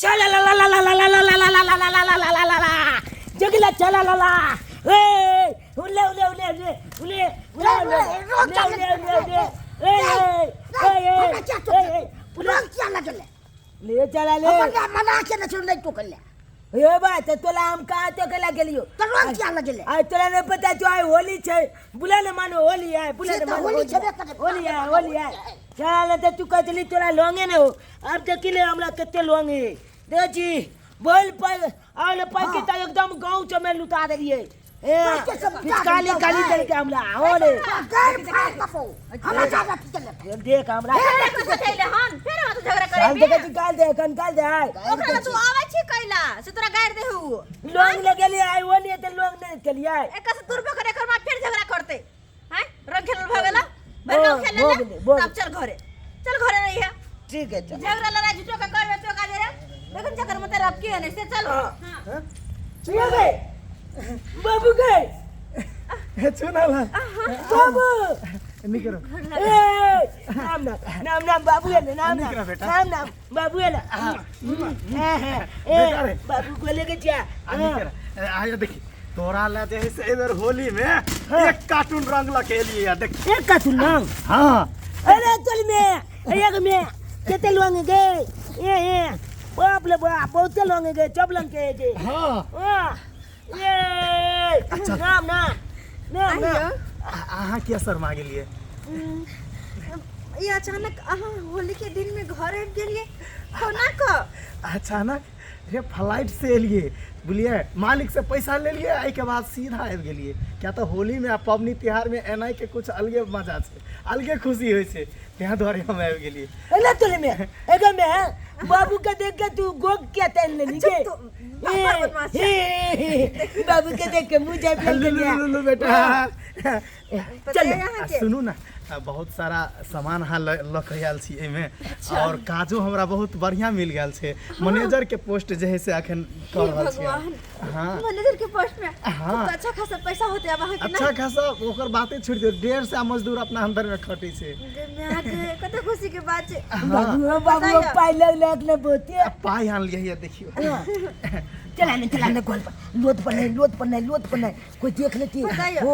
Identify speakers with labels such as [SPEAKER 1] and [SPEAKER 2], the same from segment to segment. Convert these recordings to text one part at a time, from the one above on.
[SPEAKER 1] चला ला ला ला ला ला ला ला ला ला ला ला ला ला ला ला ला ला जगला चला ला ला ए उले उले उले उले उले ले चला ले
[SPEAKER 2] मना के न छोड़ नहीं तो कर ले
[SPEAKER 1] ए बात तुला हम का तो कला गेलियो
[SPEAKER 2] तो रोज क्या लगे ले
[SPEAKER 1] आज तोरा ने पता जो आई होली छे बुला ने मानो होली है बुला ने मानो होली है चल त तू कचली तोरा लोंगे ने हो अब तक के लिए हमरा कते लोंगे देखी बोल पर आले पर के त एकदम गांव च में लुटा देलिए ए काली काली चल के हमरा होले
[SPEAKER 2] हमरा ज्यादा चल
[SPEAKER 1] देख हमरा
[SPEAKER 3] कुछ थैले हन फेर हम तो झगड़ा करे
[SPEAKER 1] हम देखी काल दे कंकाल दे आय
[SPEAKER 3] ओकरा तू आवे छी कैला से तोरा गाड़ दे हु
[SPEAKER 1] लोंग लगेली आई होली त लोंग नहीं चलिए
[SPEAKER 3] एक से तुरबे करे कर फिर झगड़ा करते हैं रंग खेल भगला बरगाव खेले तब चल घरे नहीं है
[SPEAKER 1] ठीक है चल
[SPEAKER 3] झगड़ा लड़ा जुटो का करबे तो का दे रे देखन चक्कर में तेरा अब की है से चल हां
[SPEAKER 1] चल गए बाबू गए
[SPEAKER 4] सुना ला
[SPEAKER 1] बाबू
[SPEAKER 4] निकरो
[SPEAKER 1] नाम नाम बाबू है नाम बाबू है बाबू को लेके जा
[SPEAKER 4] आया देखी तोरा ले जे से एबर होली में एक कार्टून रंग लगे लिए देख
[SPEAKER 1] एक कार्टून रंग
[SPEAKER 4] हां
[SPEAKER 1] अरे चल में एक में केते लोंगे गए ये बाप ले बाप बहुत लोंगे गए चबलन के
[SPEAKER 4] हां
[SPEAKER 1] ये नाम
[SPEAKER 4] आहा के असर मांगे लिए
[SPEAKER 3] ये अचानक आहा होली के दिन में घर आ गेलिए कोना को
[SPEAKER 4] अचानक रे फ्लाइट से एलिए बुलिए मालिक से पैसा ले लिए आई के बाद सीधा आबि गेलिए क्या तो होली में पबनी त्योहार में एनाई के कुछ अलगे मजा छे अलगे खुशी होय छे त्यहां द्वारे हम आबि गेलिए
[SPEAKER 1] एला तोले में एगो में बाबू के देख के तू गोग क्या तन ले लीजिए बाबू के देख के मुझे
[SPEAKER 4] लुलु बेटा
[SPEAKER 1] चल
[SPEAKER 4] सुनू ना बहुत सारा सामान हाँ लक आयल छी एमे और काजो हमरा बहुत बढ़िया मिल गेल छे मैनेजर के पोस्ट जे है से अखन कर रहल छी हां
[SPEAKER 3] मैनेजर के पोस्ट में
[SPEAKER 4] हाँ।
[SPEAKER 3] तो अच्छा खासा पैसा होते अब अहाँ के
[SPEAKER 4] अच्छा खासा ओकर बातें छोड़ दियो 150 मजदूर अपना अंदर में खटै छे
[SPEAKER 3] में कत खुशी के बात छे
[SPEAKER 1] बाबू पाई लग ले बोती
[SPEAKER 4] पाई आन लिया देखियो
[SPEAKER 1] चलाने गोल पर लोट पर नहीं कोई देख लेती
[SPEAKER 3] हो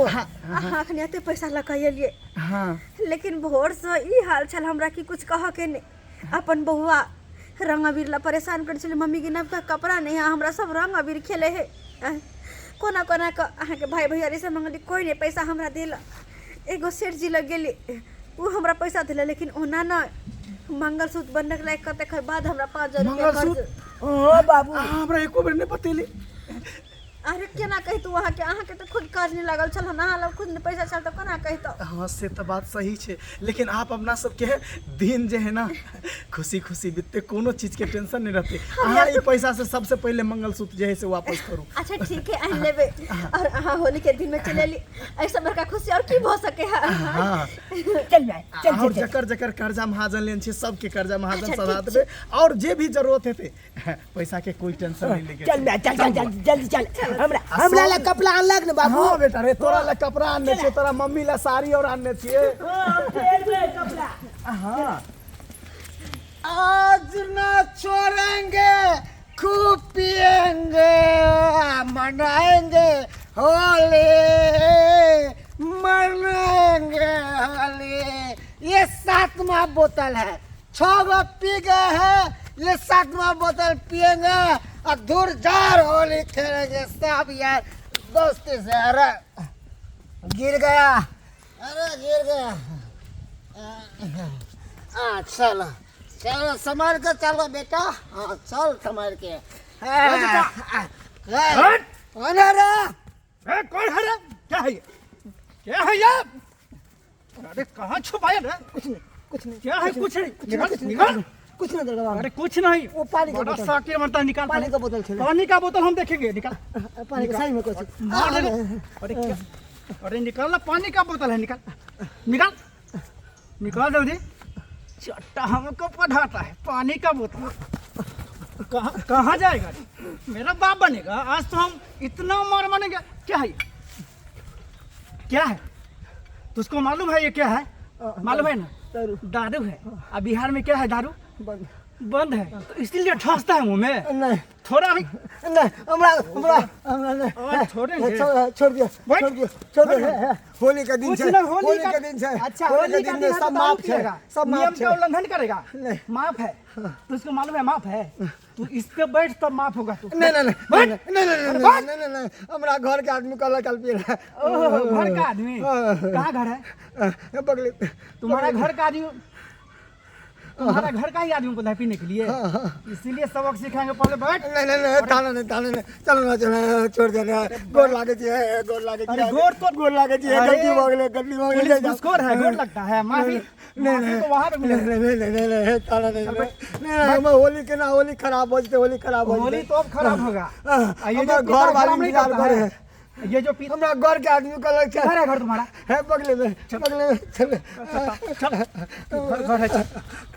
[SPEAKER 3] अहाँ अखन एते पैसा लगाइलिए
[SPEAKER 4] हां
[SPEAKER 3] लेकिन भोर से ई हाल छल हमरा की कुछ कह के ने अपन बहुआ रंग अबीर ला परेशान कर छले मम्मी के नवका कपड़ा नहीं है हमरा सब रंग अबीर खेले है कोना कोना का अहाँ के भाई भैया से मंगली कोई ने पैसा हमरा देला एगो सेठ जी लग गेली वो हमरा पैसा देला लेकिन ओना ना मंगलसूत्र बनने के लायक कते खर बाद हमरा 5000 रुपया कर्ज
[SPEAKER 1] ओ बाबू
[SPEAKER 4] हमरा एको बेर नहीं बतेली
[SPEAKER 3] अरे केना कहि तू अहाँ के तो खुद काज नहीं लागल छल ना हाल खुद ने पैसा चल तो कोना कहि तो
[SPEAKER 4] हां से तो बात सही छे लेकिन आप अपना सब के दिन जे है ना खुशी खुशी बीतते कोनो चीज के टेंशन नहीं रहते हां ई पैसा से सबसे पहले मंगलसूत्र जे है से वापस करू
[SPEAKER 3] अच्छा ठीक है आन लेबे और अहाँ होली के दिन में चलेली ऐसा बड़का खुशी और की भ सके है
[SPEAKER 4] हां
[SPEAKER 1] चल
[SPEAKER 4] जकर जकर कर्जा महाजन लेन छे सबके कर्जा महाजन सदा देबे और जे भी जरूरत हेते पैसा के कोई टेंशन नहीं लेके
[SPEAKER 1] चल जल्दी चल हमरा ला कपड़ा अनलक न बाबू
[SPEAKER 4] हां बेटा रे तोरा ला कपड़ा आनने छे तोरा मम्मी ला साड़ी और आनने छे
[SPEAKER 1] कपड़ा
[SPEAKER 4] हां
[SPEAKER 2] आज ना छोड़ेंगे खूब पिएंगे मनाएंगे होली मनाएंगे होली ये 7वां बोतल है 6 गो पी गए हैं ये 7वां बोतल पिएंगे और दूर जार होली खेलेंगे सब यार दोस्ती से अरे गिर गया चलो चलो संभाल के चलो बेटा हाँ चल संभाल के कौन है रे
[SPEAKER 4] कौन है रे क्या है ये अरे कहां छुपाया रे कुछ नहीं क्या है कुछ नहीं निकाल
[SPEAKER 1] कुछ नहीं दरगाह
[SPEAKER 4] अरे कुछ नहीं
[SPEAKER 1] वो पानी का
[SPEAKER 4] बड़ा
[SPEAKER 1] बोतल
[SPEAKER 4] साके मरता निकाल
[SPEAKER 1] पानी का बोतल खेल
[SPEAKER 4] पानी का बोतल हम देखेंगे निकाल
[SPEAKER 1] पानी का सही में कुछ
[SPEAKER 4] मार दे अरे क्या अरे निकाल ना पानी का बोतल है निकाल जल्दी चट्टा हमको पढ़ाता है पानी का बोतल कहाँ जाएगा मेरा बाप बनेगा आज तो हम इतना मार बनेगा क्या है तुझको मालूम है ये क्या है मालूम है ना दारू है अब बिहार में क्या है दारू बंद है तो इसलिए ठसता है मुंह में।
[SPEAKER 2] नहीं
[SPEAKER 4] थोड़ा भी
[SPEAKER 2] नहीं हमरा नहीं
[SPEAKER 4] और छोड़ेंगे।
[SPEAKER 2] छोड़ दियो होली का दिन
[SPEAKER 4] कुछ
[SPEAKER 2] है
[SPEAKER 4] ना होली
[SPEAKER 2] का दिन है
[SPEAKER 4] अच्छा होली का दिन है,
[SPEAKER 2] सब माफ है सब
[SPEAKER 4] नियम
[SPEAKER 2] माफ
[SPEAKER 4] का
[SPEAKER 2] है
[SPEAKER 4] उल्लंघन करेगा
[SPEAKER 2] नहीं।
[SPEAKER 4] माफ है तो उसको मालूम है माफ है तू इस पे बैठ तब माफ होगा तू।
[SPEAKER 2] नहीं हमरा घर के आदमी कल पिए रहा
[SPEAKER 4] ओह, घर का आदमी कहाँ घर है
[SPEAKER 2] बगले
[SPEAKER 4] तुम्हारा घर का आदमी तुम्हारा घर का ही आदमी को पीने के लिए इसीलिए सबक सिखाएंगे पहले बैठ।
[SPEAKER 2] नहीं ताना नहीं चलो ना चलो छोड़ दे गोर लागे छै गोर लागे छै
[SPEAKER 4] अरे गोर तो
[SPEAKER 2] गोर लागे छै गलती हो गेलै
[SPEAKER 4] पुलिस घुसखोर है गोर लगता है माफी
[SPEAKER 2] नहीं
[SPEAKER 4] तो वहाँ पे मिलेगा।
[SPEAKER 2] नहीं ताना नहीं होली के ना होली खराब हो जते होली खराब हो
[SPEAKER 4] होली तो अब खराब होगा। ये
[SPEAKER 2] हमरा
[SPEAKER 4] जो
[SPEAKER 2] घर
[SPEAKER 4] पिता
[SPEAKER 2] वाली
[SPEAKER 4] खराब नहीं
[SPEAKER 2] निकाल
[SPEAKER 4] करता
[SPEAKER 2] करे
[SPEAKER 4] है। ये जो पिता
[SPEAKER 2] हमरा घर के आदमी का लग
[SPEAKER 4] घर है घर तुम्हारा
[SPEAKER 2] है बगले में चल
[SPEAKER 4] घर है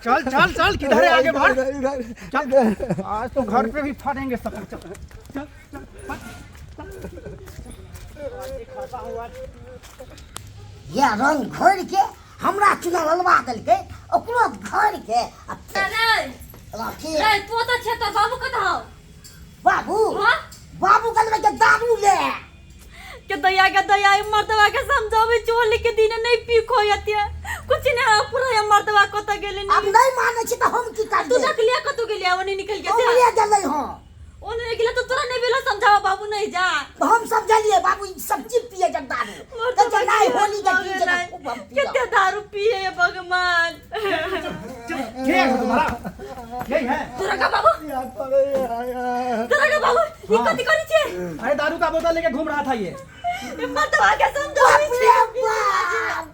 [SPEAKER 4] चल चल चल किधर है आगे बढ़ चल आज तो घर पे भी फाड़ेंगे सब चल चल
[SPEAKER 5] ये रंग घोर के हमरा चुना ललवा देलकै ओकरो घर के राखी
[SPEAKER 3] तू तो छे तो बाबू कत हो
[SPEAKER 5] बाबू बाबू कहलकै के दारू ले
[SPEAKER 3] के दया मर्दवा के समझावे चोली के दिन नहीं पीखो यते कुछ नहीं पूरा मर्दवा को तो गेले
[SPEAKER 5] अब
[SPEAKER 3] नहीं
[SPEAKER 5] नहीं माने छी त हम की कर
[SPEAKER 3] तू
[SPEAKER 5] दे
[SPEAKER 3] देख लिया कतु गेलिया ओने निकल
[SPEAKER 5] हम
[SPEAKER 3] के
[SPEAKER 5] ले गेलै हां
[SPEAKER 3] ओने गेला तो तोरा नहीं बेला समझावा बाबू नहीं जा
[SPEAKER 5] तो हम सब जलिए बाबू ई सब चीज पिए जब दारू तो नहीं होली के दिन से खूब हम पिए
[SPEAKER 3] कितने दारू पिए ये भगवान
[SPEAKER 4] क्या है तुम्हारा यही है
[SPEAKER 3] तोरा का बाबू ये कथि करी छे
[SPEAKER 4] अरे दारू का बोतल लेके घूम रहा था ये
[SPEAKER 3] मर्दवा के समझावे छे
[SPEAKER 5] बाप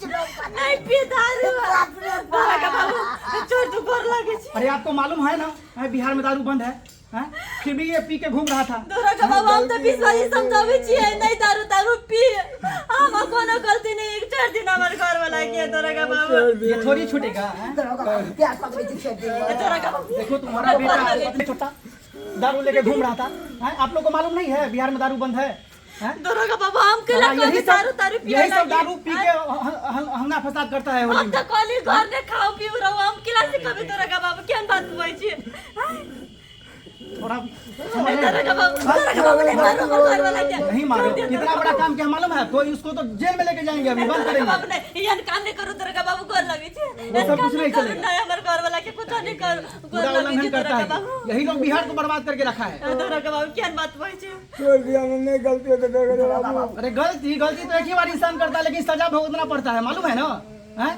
[SPEAKER 3] नहीं पी दारू तोरा का बाबू छोड़ तू कर लागे छे
[SPEAKER 4] अरे आपको मालूम है ना बिहार में दारू बंद है हैं? फिर भी ये पी के घूम रहा था।
[SPEAKER 3] तोरा का बाबू हम तो 20 बारी समझावे छिए नहीं दारू पी हम कोनो गलती नहीं 4 दिन हमर घर वाला के तोरा का बाबू
[SPEAKER 4] ये थोड़ी छूटेगा हैं?
[SPEAKER 5] प्यार पकड़े थी छे
[SPEAKER 3] तोरा का बाबू
[SPEAKER 4] देखो तुम्हारा बेटा अपने छोटा दारू लेके घूम रहा था हैं? आप लोग को मालूम नहीं है बिहार में दारू बंद है हैं?
[SPEAKER 3] तोरा का बाबू हम के
[SPEAKER 4] हाँ,
[SPEAKER 3] लगा दारू पिए
[SPEAKER 4] यही सब दारू पी के हंगा फसाद करता है होली
[SPEAKER 3] हम
[SPEAKER 4] में।
[SPEAKER 3] तो कॉलेज घर ने खाओ पी रहो हम क्लास से कभी तोरा का बाबू केन बात हुई छी
[SPEAKER 4] थोड़ा
[SPEAKER 3] तोरा का बाबू ने मारो घर वाला के
[SPEAKER 4] नहीं मारो कितना बड़ा काम किया मालूम है कोई उसको तो जेल में लेके जाएंगे अभी बंद करेंगे।
[SPEAKER 3] बाबू ने यान काम नहीं करो तोरा का बाबू घर लगे छी
[SPEAKER 4] वो सब कुछ नहीं चलेगा।
[SPEAKER 3] नहीं हमर घर वाला के कुछ नहीं कर
[SPEAKER 4] पूरा
[SPEAKER 3] घर लगे
[SPEAKER 4] उल्लंघन
[SPEAKER 3] छी
[SPEAKER 4] करता
[SPEAKER 3] तोरा
[SPEAKER 4] है
[SPEAKER 3] का बाबू
[SPEAKER 4] यही लोग बिहार को बर्बाद करके रखा है।
[SPEAKER 3] तोरा का बाबू केन बात हुई छी
[SPEAKER 2] छोड़ दिया मैंने गलती हो गई बाबू
[SPEAKER 4] अरे गलती तो एक ही बार इंसान करता है लेकिन सजा भुगतना पड़ता है मालूम है ना हैं?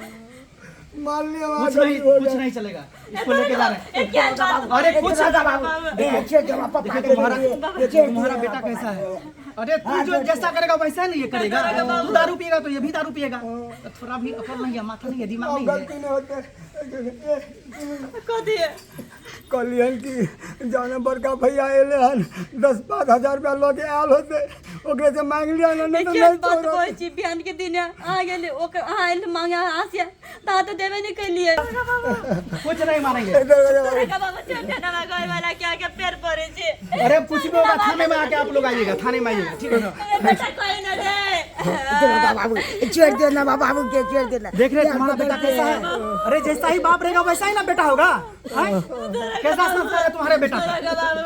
[SPEAKER 2] मान लिया
[SPEAKER 4] कुछ नहीं चलेगा इसको लेके जा रहे
[SPEAKER 3] क्या बात
[SPEAKER 4] हैं। अरे कुछ
[SPEAKER 5] छे जमा पापा
[SPEAKER 4] देखो तुम्हारा बेटा कैसा है। अरे तू जो जैसा करेगा वैसा नहीं ये करेगा। तू दारू पिएगा तो ये भी दारू पिएगा तो थोड़ा भी अकल नहीं है माथा नहीं है दिमाग नहीं है।
[SPEAKER 2] गलती नहीं होते
[SPEAKER 3] कथि
[SPEAKER 2] कलियन की जाने बड़का भैया एले हन 10-5 हजार रुपया लोग आयल होते ओकरे से मांग लिया ना नहीं तो
[SPEAKER 3] क्या
[SPEAKER 2] नहीं
[SPEAKER 3] बात
[SPEAKER 2] छोड़ो
[SPEAKER 3] बोल छी बिहान के दिन आ गेले ओकर आइल मांगे आसिया ता तो देबे नहीं कैलिए
[SPEAKER 4] कुछ नहीं मानेंगे।
[SPEAKER 3] तोरा का बाबू चढ़े ना घर वाला क्या के पैर पड़े छी
[SPEAKER 4] अरे कुछ भी होगा थाने में आके आप लोग आइएगा थाने में आइएगा ठीक है ना।
[SPEAKER 3] अरे बेटा कोई ना दे
[SPEAKER 5] बाबू छोड़ देना बाबू के छोड़ देना
[SPEAKER 4] देख रहे तुम्हारा बेटा कैसा है। अरे जैसा ही बाप रहेगा वैसा ही ना बेटा होगा हैं? कैसा संस्कार है तुम्हारे बेटा का।
[SPEAKER 3] तोरा का बाबू